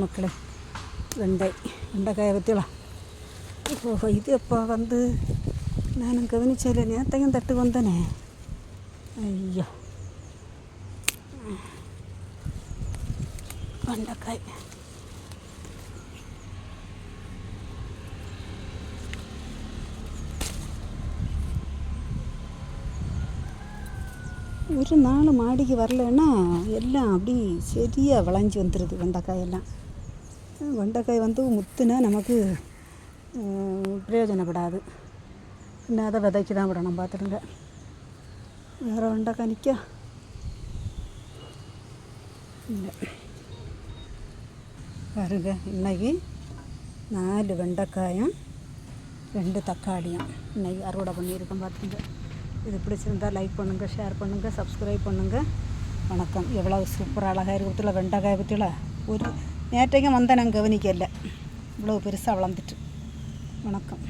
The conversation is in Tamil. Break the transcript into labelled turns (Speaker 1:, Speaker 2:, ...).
Speaker 1: மக்களே வெண்டைக்காயை பற்றிலாம் இப்போ இது எப்போ வந்து நானும் கவனிச்சல நேத்தையும் தட்டு வந்தனே. ஐயோ வெண்டைக்காய் ஒரு நாள் மாடிக்கு வரலன்னா எல்லாம் அப்படி சரியாக விளைஞ்சி வந்துடுது. வெண்டைக்காய் வந்து முத்துனா நமக்கு பிரயோஜனப்படாது. പിന്നെ அதை விதைக்கு தான் விடணும். பார்த்துடுங்க, வேறு வெண்டைக்காய் நிற்க இல்லை பாருங்க. இன்றைக்கி 4 வெண்டைக்காயும் 2 தக்காளியும் இன்றைக்கி அறுவடை பண்ணியிருக்கோம். பார்த்துங்க, இது பிடிச்சிருந்தால் லைக் பண்ணுங்கள், ஷேர் பண்ணுங்கள், சப்ஸ்கிரைப் பண்ணுங்கள். வணக்கம். எவ்வளோ சூப்பராக அழகாக இருக்கிறதுல வெண்டைக்காய் பற்றில ஒரு நேற்றைக்கும் வந்தால் நாங்கள் கவனிக்கல, இவ்வளோ பெருசாக வளர்ந்துட்டு. வணக்கம்.